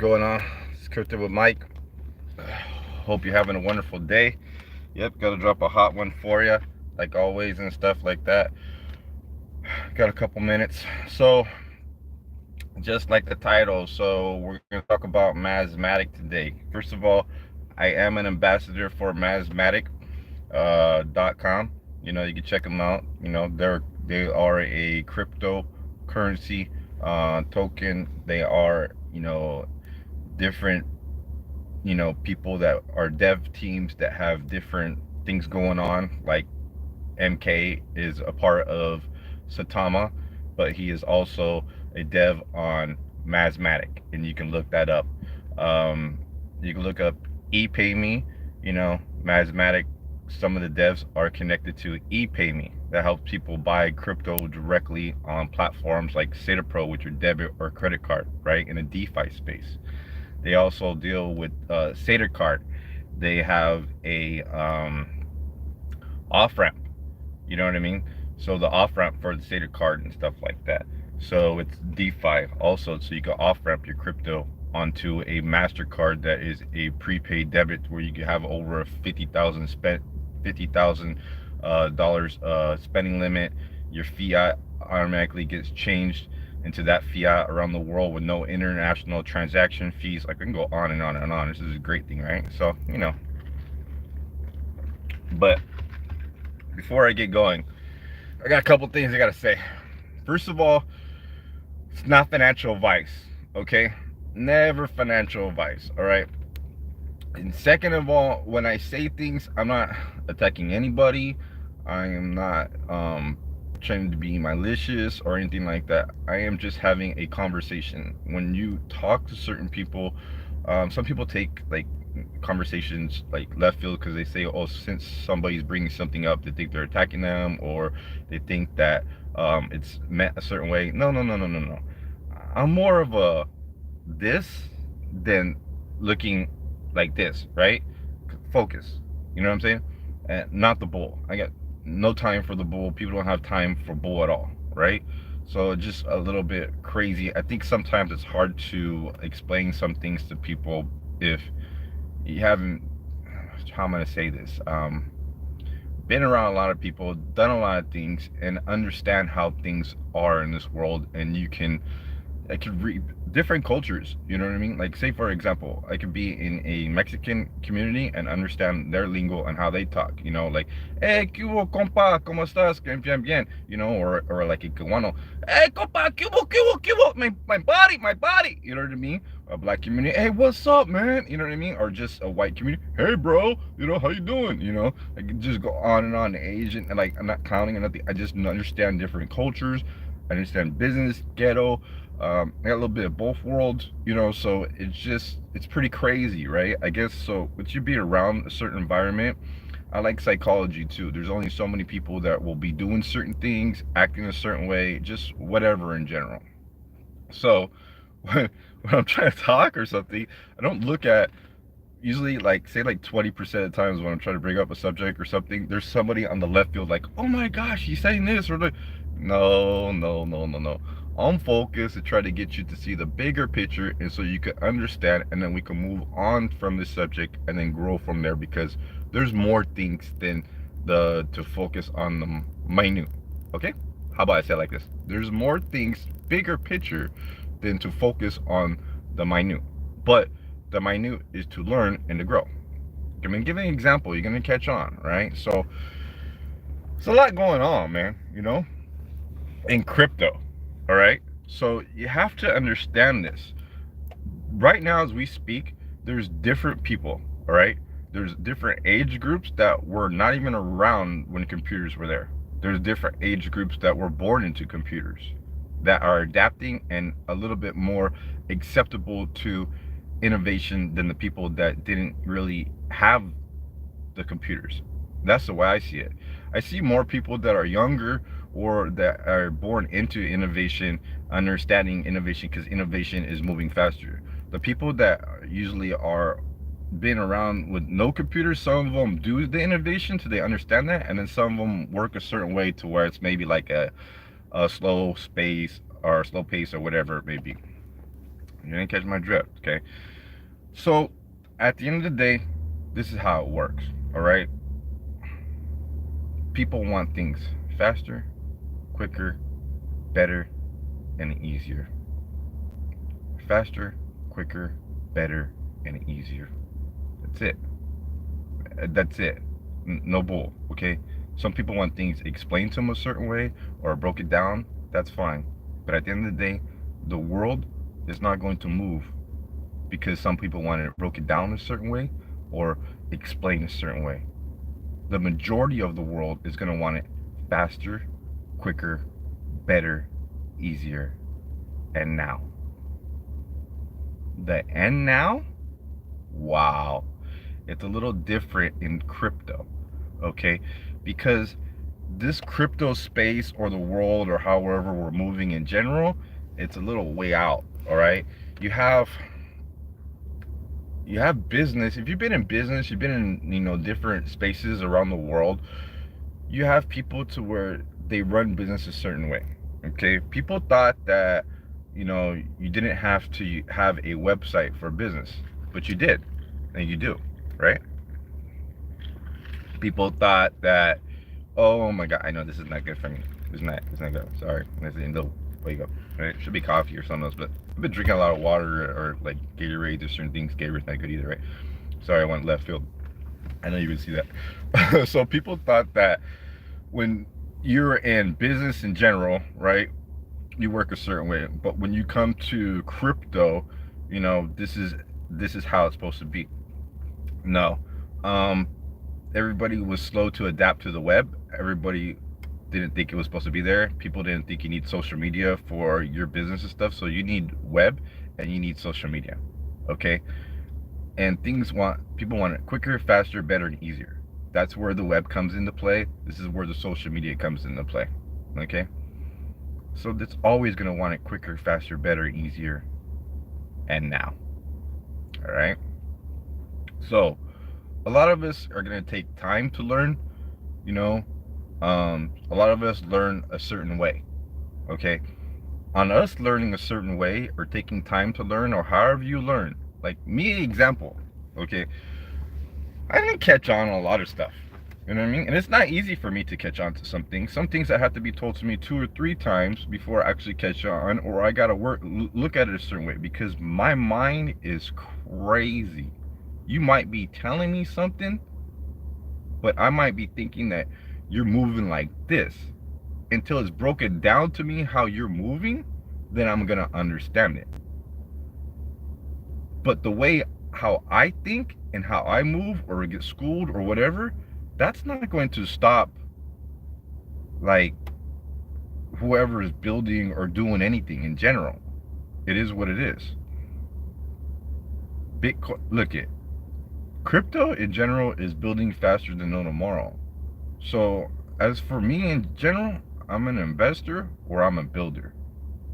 going on? It's Crypto with Mike. Hope you're having a wonderful day. Yep, gotta drop a hot one for you, like always, and stuff like that. Got a couple minutes. So, just like the title, we're gonna talk about mazimatic today. First of all, I am an ambassador for mazimatic .com. You can check them out. They are a cryptocurrency token. They are different people that are dev teams that have different things going on. Like MK is a part of Satama, but he is also a dev on mazimatic, and you can look that up. um, you can look up ePayMe. Mazimatic, some of the devs are connected to ePayMe that helps people buy crypto directly on platforms like Pro, which are debit or credit card, right, in a DeFi space. They also deal with Card. They have a off ramp. You know what I mean? So the off ramp for the Card and stuff like that. So it's DeFi also, so you can off ramp your crypto onto a MasterCard that is a prepaid debit where you can have over 50,000 dollars spending limit. Your fiat automatically gets changed into that fiat around the world with no international transaction fees. Like, we can go on and on and on. This is a great thing, right? So, but before I get going, I got a couple things I gotta say. First of all, it's not financial advice, okay? Never financial advice, all right? And second of all, when I say things, I'm not attacking anybody. I am not trying to be malicious or anything like that. I am just having a conversation. When you talk to certain people, some people take like conversations like left field because they say, oh, since somebody's bringing something up, they think they're attacking them, or they think that it's meant a certain way. No, no, no, no, no, no. I'm more of a this than looking like this, right? Focus. You know what I'm saying? And not the bull. I got no time for the bull. People don't have time for bull at all, right? So just a little bit crazy. I think sometimes it's hard to explain some things to people if you haven't, how am I gonna say this? Been around a lot of people, done a lot of things, and understand how things are in this world, and I could read different cultures, you know what I mean? Like, say for example, I could be in a Mexican community and understand their lingo and how they talk, like, hey, ¿qué hubo, compa? ¿Cómo estás? Bien, bien, or like a Cubano, hey, compa, ¿qué hubo, qué hubo, qué hubo? My body, you know what I mean? A black community, hey, what's up, man? You know what I mean? Or just a white community, hey, bro, how you doing? I could just go on and on. Asian, and like, I'm not counting or nothing. I just understand different cultures. I understand business, ghetto. I got a little bit of both worlds, so it's pretty crazy, right? I guess so. With you being around a certain environment, I like psychology too. There's only so many people that will be doing certain things, acting a certain way, just whatever in general. So when I'm trying to talk or something, I don't look at, usually, like, say like 20% of the times when I'm trying to bring up a subject or something, there's somebody on the left field like, oh my gosh, he's saying this, or like, no, no, no, no, no. I'm focused to try to get you to see the bigger picture, and so you can understand, and then we can move on from this subject and then grow from there, because there's more things than to focus on the minute. Okay, how about I say it like this? There's more things, bigger picture, than to focus on the minute. But the minute is to learn and to grow. I'm gonna give an example. You're gonna catch on, right? So it's a lot going on, man, in crypto. All right. So you have to understand this. Right now, as we speak, there's different people. All right. There's different age groups that were not even around when computers were there. There's different age groups that were born into computers that are adapting and a little bit more acceptable to innovation than the people that didn't really have the computers. That's the way I see it. I see more people that are younger or that are born into innovation, understanding innovation, because innovation is moving faster. The people that usually are been around with no computers, some of them do the innovation so they understand that, and then some of them work a certain way to where it's maybe like a slow pace or whatever it may be. You didn't catch my drift, okay? So, at the end of the day, this is how it works, all right? People want things faster, quicker, better, and easier. Faster, quicker, better, and easier. That's it. That's it. No bull, okay? Some people want things explained to them a certain way or broke it down. That's fine. But at the end of the day, the world is not going to move because some people want it broken down a certain way or explained a certain way. The majority of the world is going to want it faster, quicker, better, easier, and now. The and now? Wow. It's a little different in crypto, okay? Because this crypto space or the world or however we're moving in general, it's a little way out, all right? You have business. If you've been in business, you've been in different spaces around the world, you have people to where they run business a certain way, okay? People thought that you didn't have to have a website for business, but you did, and you do, right? People thought that, oh my god, I know this is not good for me. It's not good. Sorry. This is no wake up. Right? It should be coffee or something else, but I've been drinking a lot of water or like Gatorade or certain things. Gatorade's not good either, right? Sorry, I went left field. I know you can see that. So people thought that when you're in business in general, right, you work a certain way, but when you come to crypto, this is how it's supposed to be. No. Everybody was slow to adapt to the web. Everybody didn't think it was supposed to be there. People didn't think you need social media for your business and stuff. So you need web and you need social media, okay? And people want it quicker, faster, better, and easier. That's where the web comes into play. This is where the social media comes into play, okay? So it's always gonna want it quicker, faster, better, easier, and now, all right? So a lot of us are going to take time to learn, a lot of us learn a certain way, okay? On us learning a certain way or taking time to learn or however you learn, like me, example, okay? I didn't catch on a lot of stuff, you know what I mean? And it's not easy for me to catch on to some things. Some things that have to be told to me 2 or 3 times before I actually catch on, or I got to look at it a certain way because my mind is crazy. You might be telling me something, but I might be thinking that you're moving like this. Until it's broken down to me how you're moving, then I'm gonna understand it. But the way how I think and how I move or get schooled or whatever, that's not going to stop like whoever is building or doing anything in general. It is what it is. Bitcoin, look it. Crypto in general is building faster than no tomorrow. So as for me in general, I'm an investor or I'm a builder.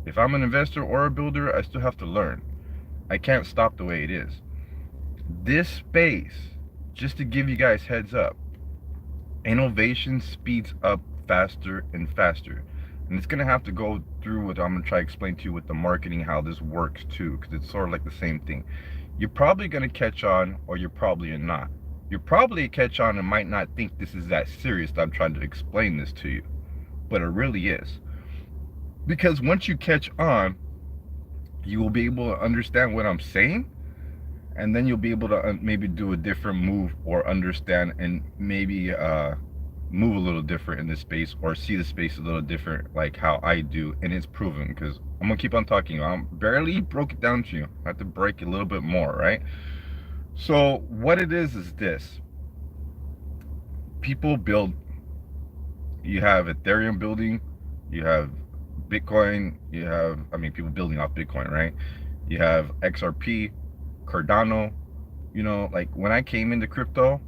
If I'm an investor or a builder, I still have to learn. I can't stop the way it is. This space, just to give you guys heads up, innovation speeds up faster and faster. And it's going to have to go through what I'm going to try to explain to you with the marketing, how this works too, because it's sort of like the same thing. You're probably going to catch on or you're probably not. You're probably catch on and might not think this is that serious that I'm trying to explain this to you. But it really is. Because once you catch on, you will be able to understand what I'm saying. And then you'll be able to maybe do a different move or understand and maybe move a little different in this space or see the space a little different like how I do. And it's proven because I'm going to keep on talking. I barely broke it down to you. I have to break it a little bit more, right? So what it is this. People build. You have Ethereum building. You have Bitcoin. You have, people building off Bitcoin, right? You have XRP, Cardano. Like when I came into crypto,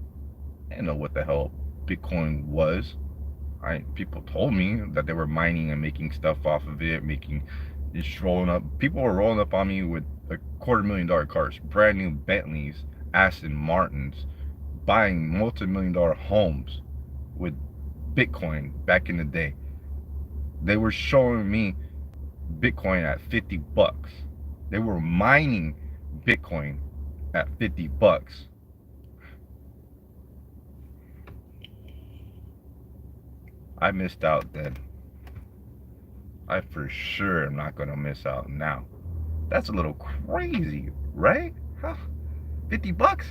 I didn't know what the hell Bitcoin was. People told me that they were mining and making stuff off of it, just rolling up. People were rolling up on me with $250,000 cars, brand new Bentleys, Aston Martins, buying multi-million-dollar homes with Bitcoin back in the day. They were showing me Bitcoin at $50. They were mining Bitcoin at 50 bucks. I missed out then. I for sure am not gonna miss out now. That's a little crazy, right? Huh? 50 bucks?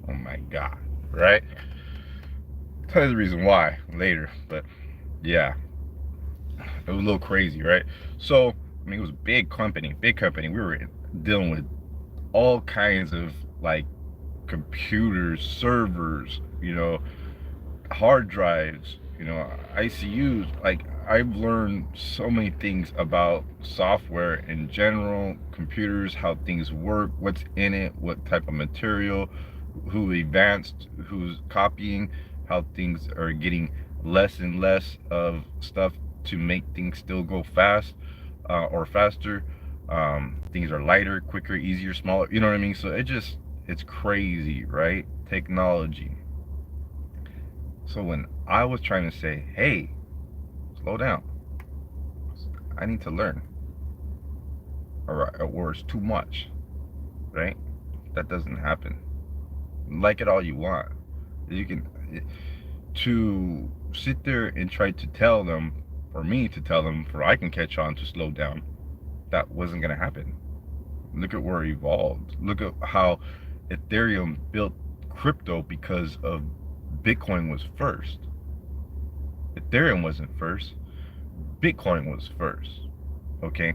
Oh my God, right? Tell you the reason why later, but yeah, it was a little crazy, right? So, I mean, it was a big company, big company. We were dealing with all kinds of like computers, servers, hard drives, ICUs. Like, I've learned so many things about software in general, computers, how things work, what's in it, what type of material, who advanced, who's copying, how things are getting less and less of stuff to make things still go fast or faster. Things are lighter, quicker, easier, smaller. You know what I mean? So it's crazy, right? Technology. So when I was trying to say, hey, slow down, I need to learn, or it's too much, right? That doesn't happen. Like it all you want. You can, to sit there and try to tell them, or me to tell them, for I can catch on to slow down, that wasn't going to happen. Look at where it evolved. Look at how Ethereum built crypto because of Bitcoin was first. Ethereum wasn't first. Bitcoin was first. Okay?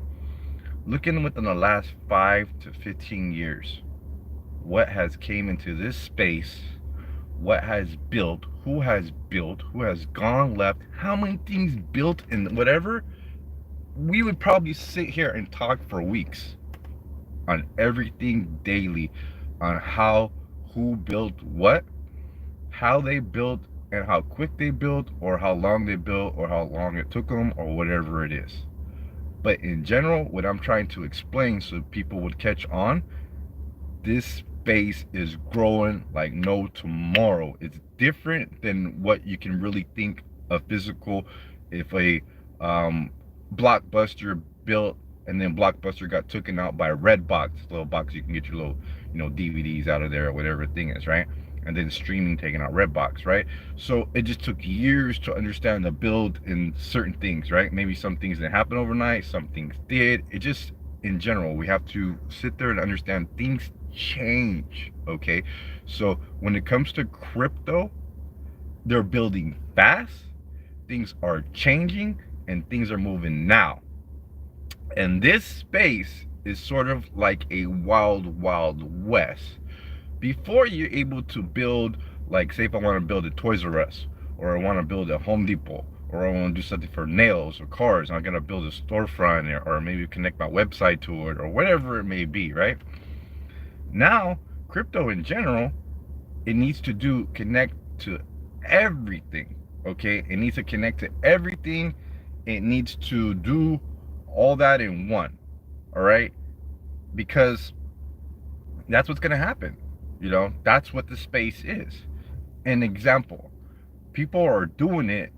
Looking within the last 5 to 15 years, what has came into this space, what has built, who has gone left, how many things built, and whatever, we would probably sit here and talk for weeks on everything daily, on how, who built what, how they built, and how quick they built, or how long they built, or how long it took them, or whatever it is. But in general, what I'm trying to explain so people would catch on, this space is growing like no tomorrow. It's different than what you can really think of physical. If a Blockbuster built and then Blockbuster got taken out by Redbox, little box you can get your little, DVDs out of there or whatever thing is, right? And then streaming taken out Redbox, right? So it just took years to understand the build in certain things, right? Maybe some things didn't happen overnight, some things did. It just, in general, we have to sit there and understand things change, okay? So when it comes to crypto, they're building fast, things are changing, and things are moving now. And this space is sort of like a wild, wild west. Before you're able to build, like, say if I want to build a Toys R Us, or I want to build a Home Depot, or I want to do something for nails or cars, and I'm going to build a storefront, or maybe connect my website to it, or whatever it may be, right? Now, crypto in general, it needs to connect to everything, okay? It needs to connect to everything. It needs to do all that in one, all right? Because that's what's going to happen. That's what the space is. An example, people are doing it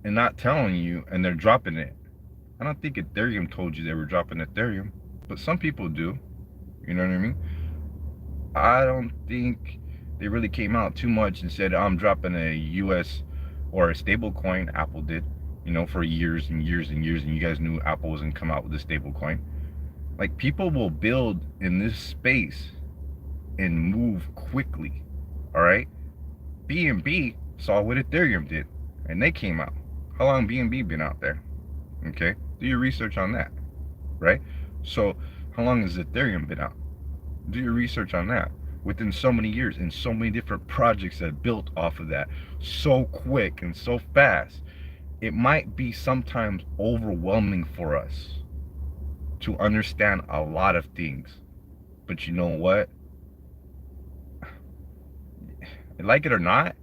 and not telling you, and they're dropping it. I don't think Ethereum told you they were dropping Ethereum, but some people do. You know what I mean? I don't think they really came out too much and said, I'm dropping a US or a stable coin. Apple did, for years and years and years, and you guys knew Apple was going to come out with a stable coin. Like, people will build in this space and move quickly, all right? BNB saw what Ethereum did, and they came out. How long BNB been out there? Okay, do your research on that, right? So how long has Ethereum been out? Do your research on that. Within so many years, and so many different projects that built off of that so quick and so fast, it might be sometimes overwhelming for us to understand a lot of things. But you know what? Like it or not,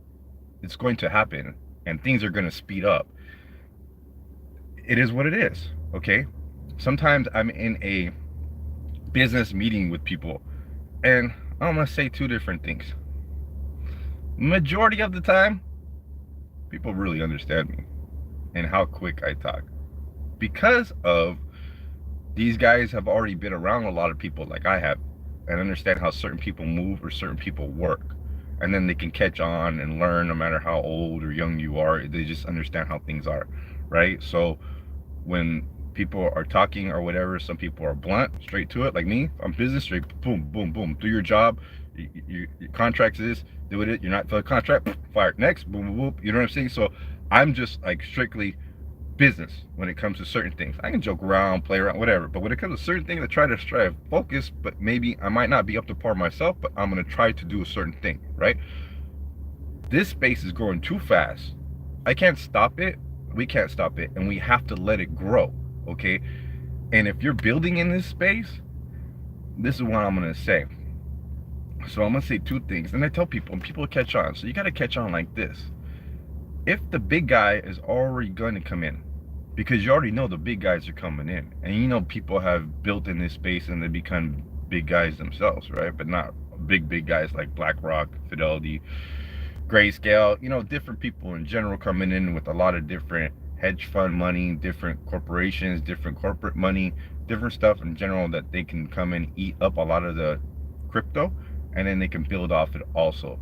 it's going to happen, and things are going to speed up. It is what it is, okay? Sometimes I'm in a business meeting with people, and I'm going to say two different things. Majority of the time, people really understand me and how quick I talk, because of These guys have already been around a lot of people like I have, and understand how certain people move or certain people work. And then they can catch on and learn no matter how old or young you are. They just understand how things are, right? So when people are talking or whatever, some people are blunt, straight to it, like me. I'm business, straight, boom, boom, boom. Do your job. Your contract is do it. You're not for the contract, fired. Next, boom, boom, boom. You know what I'm saying? So I'm just like strictly business when it comes to certain things. I can joke around, play around, whatever. But when it comes to certain things, I try to strive focus. But maybe I might not be up to par myself, but I'm gonna try to do a certain thing, right? This space is growing too fast. I can't stop it. We can't stop it, and we have to let it grow. Okay. And if you're building in this space, this is what I'm gonna say. So I'm gonna say two things, and I tell people, and people catch on. So you gotta catch on like this. If the big guy is already going to come in, because you already know the big guys are coming in, and you know people have built in this space and they become big guys themselves, right? But not big guys like BlackRock, Fidelity, Grayscale, you know, different people in general coming in with a lot of different hedge fund money, different corporations, different corporate money, different stuff in general that they can come and eat up a lot of the crypto, and then they can build off it also.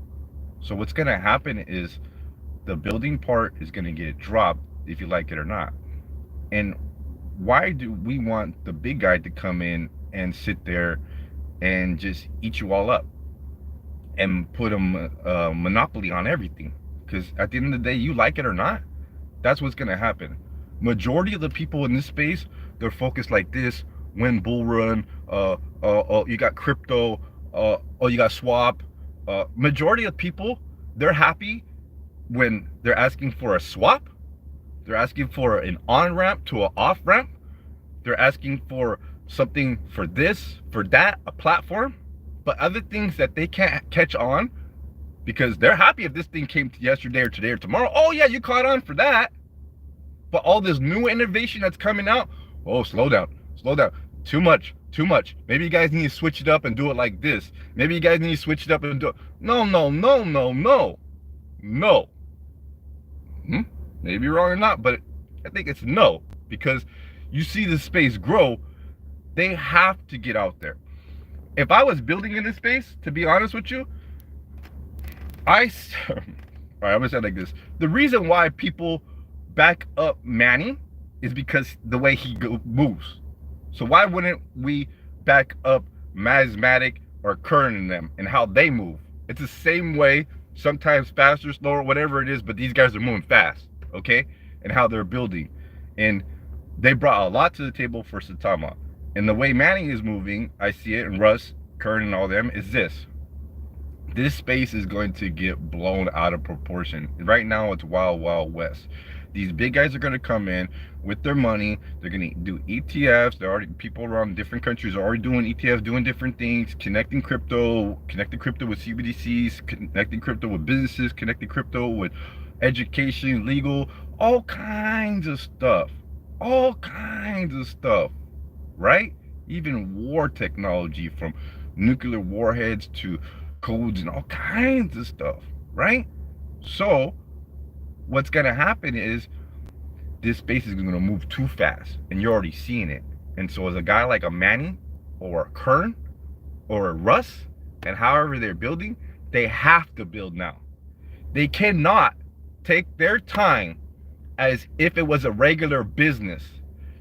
So what's going to happen is the building part is going to get dropped if you like it or not. And why do we want the big guy to come in and sit there and just eat you all up and put a monopoly on everything? Because at the end of the day, you like it or not, that's what's going to happen. Majority of the people in this space, they're focused like this: when bull run, you got crypto, you got swap. Majority of people, they're happy when they're asking for a swap. They're asking for an on-ramp to an off-ramp. They're asking for something for this, for that, a platform. But other things that they can't catch on, because they're happy if this thing came yesterday or today or tomorrow. Oh yeah, you caught on for that. But all this new innovation that's coming out, oh, slow down, slow down. Too much, too much. Maybe you guys need to switch it up and do it like this. Maybe you guys need to switch it up and do it. No, no, no, no, no, no. Maybe wrong or not, but I think it's no, because you see the space grow. They have to get out there. If I was building in this space, to be honest with you, all right, I'm gonna say it like this. The reason why people back up Manny is because the way he moves. So why wouldn't we back up mazimatic or Kern in them and how they move? It's the same way, sometimes faster, slower, whatever it is, but these guys are moving fast, okay? And how they're building. And they brought a lot to the table for Saitama. And the way Manny is moving, I see it, and Russ, Kern, and all them, is this. This space is going to get blown out of proportion. Right now, it's wild, wild west. These big guys are going to come in with their money. They're going to do ETFs. They're already, people around different countries are already doing ETFs, doing different things, connecting crypto with CBDCs, connecting crypto with businesses, connecting crypto with education, legal, all kinds of stuff. All kinds of stuff, right? Even war technology, from nuclear warheads to codes and all kinds of stuff, right? So what's going to happen is this space is going to move too fast, and you're already seeing it. And so as a guy like a Manny or a Kern or a Russ, and however they're building, they have to build now. They cannot take their time as if it was a regular business.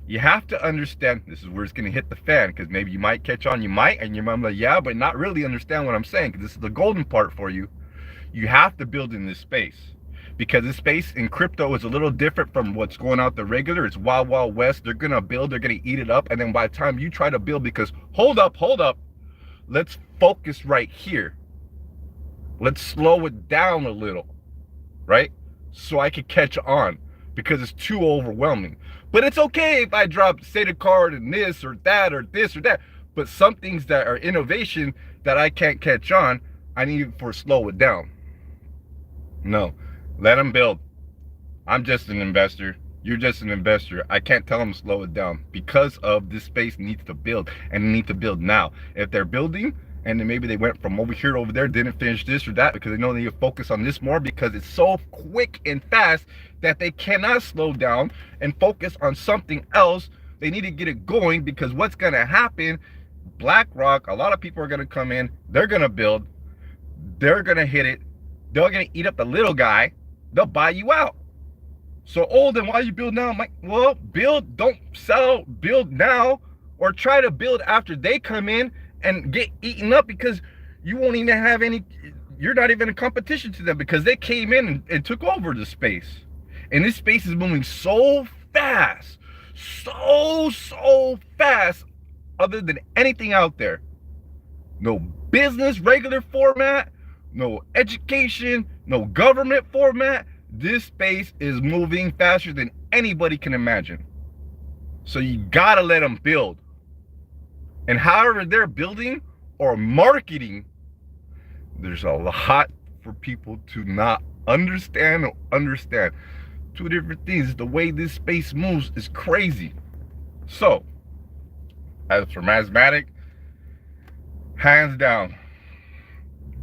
You have to understand, this is where it's going to hit the fan, because maybe you might catch on, you might, and your mom like, yeah, but not really understand what I'm saying, because this is the golden part for you. You have to build in this space, because this space in crypto is a little different from what's going out the regular. It's wild, wild west. They're going to build, they're going to eat it up, and then by the time you try to build, because hold up, let's focus right here. Let's slow it down a little, right? So I could catch on, because it's too overwhelming. But it's okay if I drop state of card and this or that or this or that. But some things that are innovation that I can't catch on, I need for slow it down. No, let them build. I'm just an investor. You're just an investor. I can't tell them to slow it down, because of this space needs to build, and they need to build now. If they're building and then maybe they went from over here to over there, didn't finish this or that because they know they need to focus on this more, because it's so quick and fast that they cannot slow down and focus on something else They need to get it going, because what's going to happen, BlackRock, a lot of people are going to come in, they're going to build, they're going to hit it, they're going to eat up the little guy, they'll buy you out. So, oh, then why you build now? I'm like, well, build, don't sell, build now, or try to build after they come in and get eaten up, because you won't even have any, you're not even in competition to them, because they came in and took over the space. And this space is moving so fast, so fast, other than anything out there. No business regular format, no education, no government format. This space is moving faster than anybody can imagine. So you gotta let them build. And however they're building or marketing, there's a lot for people to not understand or understand. Two different things. The way this space moves is crazy. So, as for mazimatic, hands down,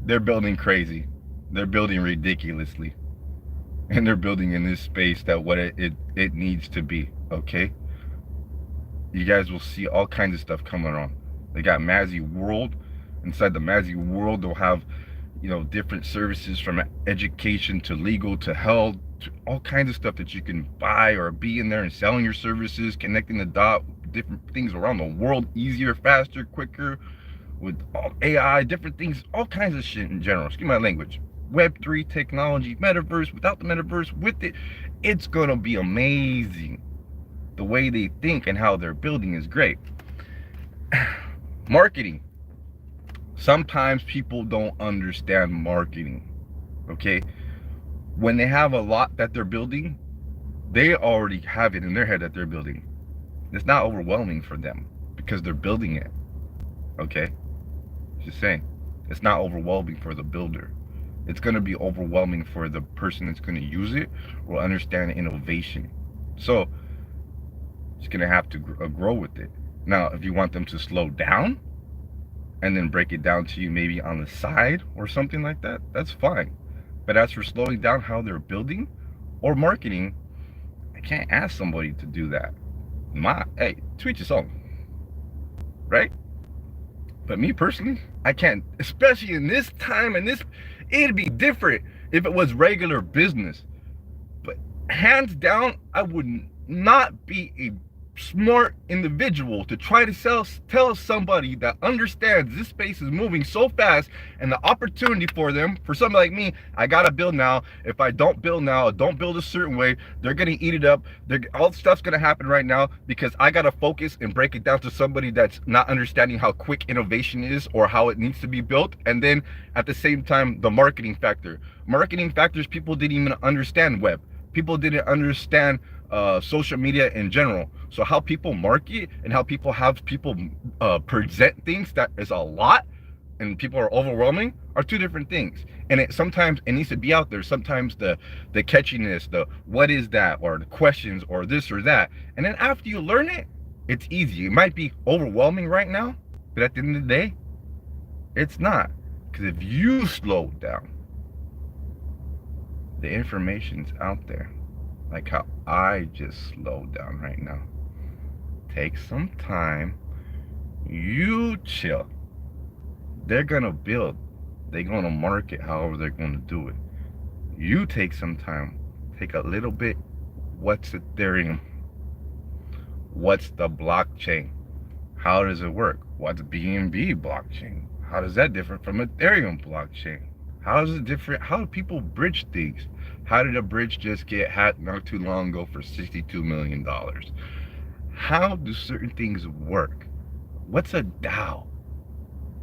they're building crazy. They're building ridiculously. And they're building in this space that what it needs to be, okay? You guys will see all kinds of stuff coming on. They got Mazi World. Inside the Mazi World, they'll have, you know, different services from education to legal to health, to all kinds of stuff that you can buy or be in there and selling your services, connecting the dot, different things around the world, easier, faster, quicker, with all AI, different things, all kinds of shit in general. Excuse my language. Web3 technology, metaverse, without the metaverse, with it, it's gonna be amazing. The way they think and how they're building is great. Marketing. Sometimes people don't understand marketing, okay? When they have a lot that they're building, they already have it in their head that they're building. It's not overwhelming for them because they're building it, okay? Just saying, it's not overwhelming for the builder. It's going to be overwhelming for the person that's going to use it or understand innovation. So it's going to have to grow with it. Now, if you want them to slow down and then break it down to you maybe on the side or something like that, that's fine. But as for slowing down how they're building or marketing, I can't ask somebody to do that. Hey, to each his own, right? But me personally, I can't, especially in this time, and it'd be different if it was regular business. But hands down, I would not be a smart individual to try to tell somebody that understands this space is moving so fast, and the opportunity for them, for somebody like me, I gotta build now. If I don't build now, don't build a certain way, they're gonna eat it up. All stuff's gonna happen right now because I gotta focus and break it down to somebody that's not understanding how quick innovation is or how it needs to be built. And then at the same time, the marketing factors, people didn't even understand web. People didn't understand social media in general. So how people market and how people have people present things that is a lot and people are overwhelming are two different things. And sometimes it needs to be out there. Sometimes the catchiness, the what is that, or the questions, or this or that. And then after you learn it, it's easy. It might be overwhelming right now, but at the end of the day, it's not. Because if you slow down, the information's out there. Like how I just slowed down right now. Take some time. You chill. They're gonna build. They're gonna market however they're gonna do it. You take some time. Take a little bit. What's Ethereum? What's the blockchain? How does it work? What's BNB blockchain? How does that differ from Ethereum blockchain? How is it different? How do people bridge things? How did a bridge just get hacked not too long ago for $62 million? How do certain things work? What's a DAO,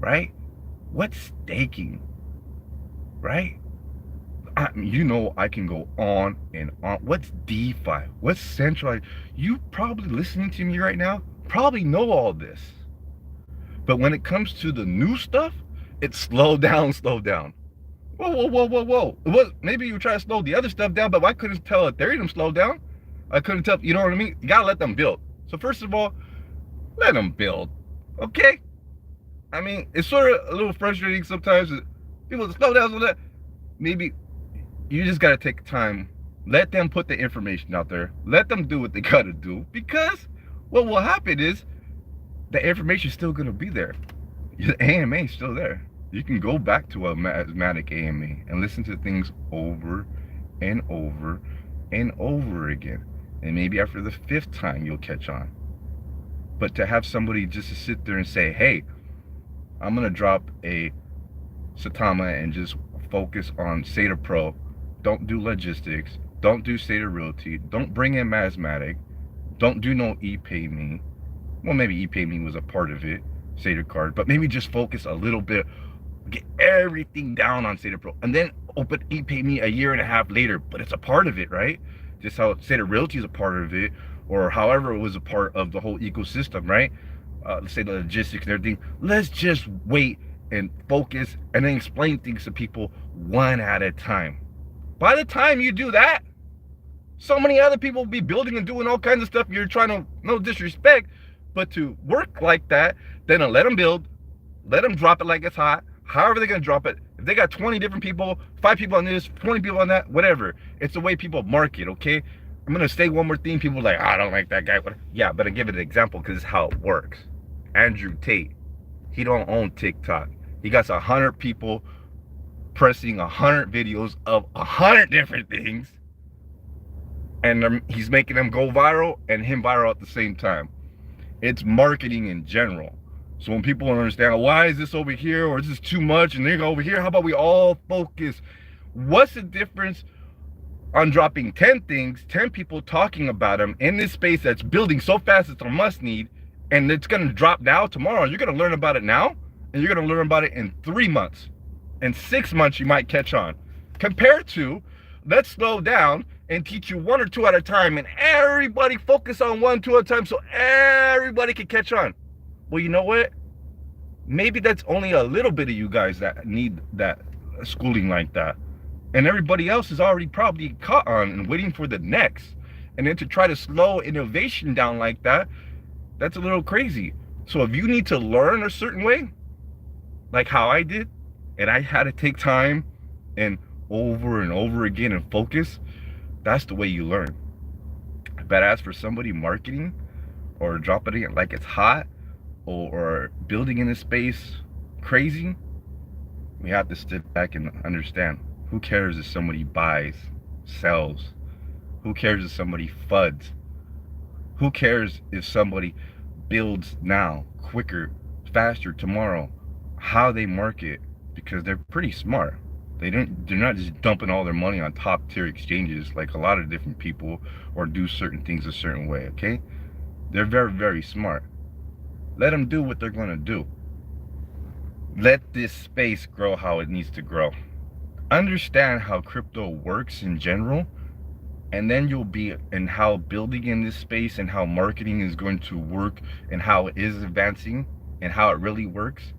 right? What's staking, right? You know, I can go on and on. What's DeFi? What's centralized? You probably listening to me right now probably know all this. But when it comes to the new stuff, it's slow down. Whoa. Maybe you try to slow the other stuff down, but I couldn't tell Ethereum slow down. I couldn't tell, you know what I mean? You gotta let them build. So first of all, let them build, okay? I mean, it's sort of a little frustrating sometimes. People slow down, maybe you just gotta take time. Let them put the information out there. Let them do what they gotta do, because what will happen is the information is still going to be there. The AMA is still there. You can go back to a mazimatic AMA and listen to things over and over and over again. And maybe after the 5th time, you'll catch on. But to have somebody just to sit there and say, hey, I'm going to drop a Satama and just focus on Sata Pro. Don't do logistics. Don't do Sata Realty. Don't bring in mazimatic. Don't do no ePayMe. Well, maybe ePayMe was a part of it, Sata card, but maybe just focus a little bit, get everything down on Sata Pro, and then open ePayMe a year and a half later, but it's a part of it, right? Just how Sata Realty is a part of it, or however it was a part of the whole ecosystem, right? Let's say the logistics and everything. Let's just wait and focus and then explain things to people one at a time. By the time you do that, so many other people will be building and doing all kinds of stuff. You're trying to, no disrespect, but to work like that, then let them build, let them drop it like it's hot. However they're going to drop it. If they got 20 different people, 5 people on this, 20 people on that, whatever. It's the way people market, okay? I'm going to say one more thing. People are like, I don't like that guy. Yeah, but I give it an example because it's how it works. Andrew Tate, he don't own TikTok. He got 100 people pressing 100 videos of 100 different things. And he's making them go viral and him viral at the same time. It's marketing in general. So when people don't understand, why is this over here, or is this too much, and they go over here, how about we all focus? What's the difference on dropping 10 things, 10 people talking about them in this space that's building so fast it's a must need, and it's going to drop now, tomorrow? You're going to learn about it now, and you're going to learn about it in 3 months. In 6 months, you might catch on. Compared to, let's slow down and teach you 1 or 2 at a time, and everybody focus on 1, 2 at a time so everybody can catch on. Well, you know what? Maybe that's only a little bit of you guys that need that schooling like that. And everybody else is already probably caught on and waiting for the next. And then to try to slow innovation down like that, that's a little crazy. So if you need to learn a certain way, like how I did, and I had to take time and over again and focus, that's the way you learn. But as for somebody marketing or dropping it like it's hot, or building in a space crazy, we have to step back and understand, who cares if somebody buys, sells? Who cares if somebody FUDs? Who cares if somebody builds now, quicker, faster tomorrow? How they market, because they're pretty smart. They're not just dumping all their money on top tier exchanges like a lot of different people, or do certain things a certain way, okay? They're very, very smart. Let them do what they're going to do. Let this space grow how it needs to grow. Understand how crypto works in general, and then you'll be in how building in this space and how marketing is going to work and how it is advancing and how it really works.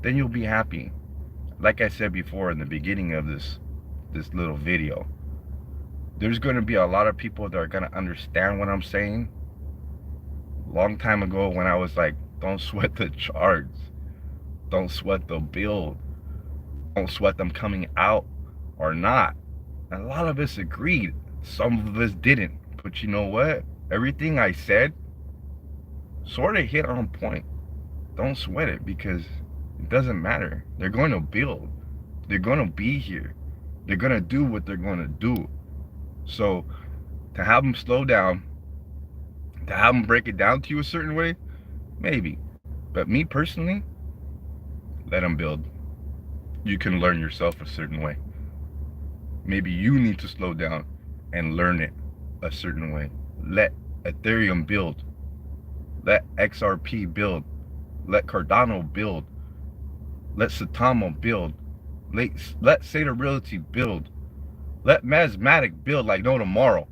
Then you'll be happy. Like I said before in the beginning of this little video, there's going to be a lot of people that are going to understand what I'm saying. Long time ago when I was like, don't sweat the charts, don't sweat the build, don't sweat them coming out or not. And a lot of us agreed, some of us didn't. But you know what? Everything I said sort of hit on point. Don't sweat it, because it doesn't matter. They're going to build. They're going to be here. They're going to do what they're going to do. So to have them slow down, to have them break it down to you a certain way, maybe. But me personally, let them build. You can learn yourself a certain way. Maybe you need to slow down and learn it a certain way. Let Ethereum build. Let XRP build. Let Cardano build. Let Satama build. Let Sata Realty build. Let mazimatic build like no tomorrow.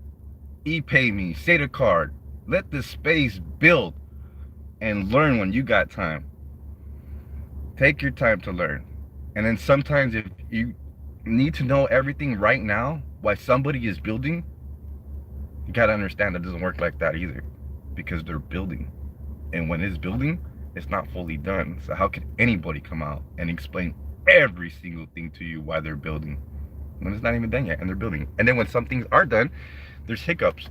ePayMe, Sata Card. Let the space build and learn when you got time. Take your time to learn. And then sometimes if you need to know everything right now why somebody is building, you got to understand that doesn't work like that either, because they're building. And when it's building, it's not fully done. So how could anybody come out and explain every single thing to you why they're building when it's not even done yet and they're building? And then when some things are done, there's hiccups.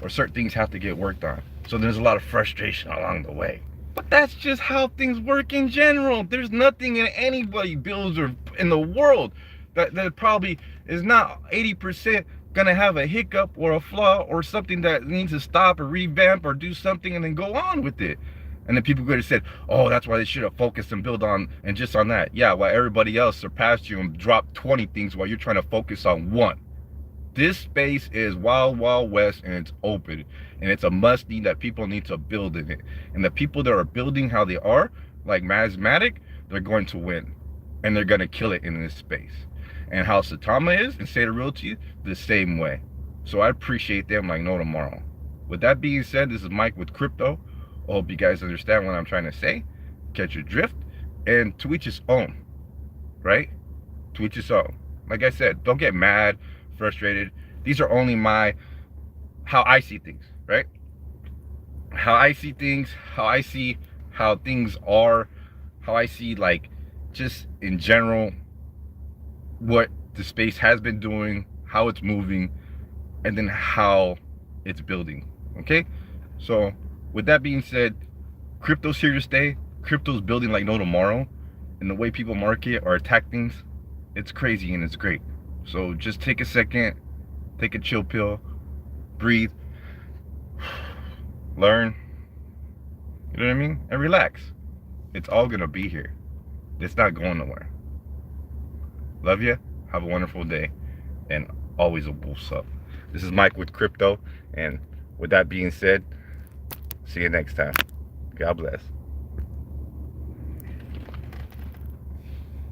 or certain things have to get worked on. So there's a lot of frustration along the way. But that's just how things work in general. There's nothing in anybody builds or in the world that probably is not 80% gonna have a hiccup or a flaw or something that needs to stop or revamp or do something and then go on with it. And then people could have said, oh, that's why they should have focused and build on and just on that. Yeah, while everybody else surpassed you and dropped 20 things while you're trying to focus on one. This space is wild, wild west, and it's open, and it's a must-need that people need to build in it. And the people that are building how they are, like mazimatic, they're going to win, and they're going to kill it in this space. And how Satama is, and State of Realty, the same way. So I appreciate them like no tomorrow. With that being said, this is Mike with Crypto. I hope you guys understand what I'm trying to say, catch your drift, and to each his own, right? To each his own. Like I said, don't get mad, frustrated. These are only how I see things, right? How I see things, how I see how things are, how I see, like, just in general what the space has been doing, how it's moving, and then how it's building. Okay, so with that being said, crypto's here to stay. Crypto's building like no tomorrow, and the way people market or attack things, it's crazy and it's great. So just take a second, take a chill pill, breathe, learn, you know what I mean, and relax. It's all gonna be here. It's not going nowhere. Love you. Have a wonderful day, and always a what's up. This is Mike with Crypto, and with that being said, see you next time. God bless.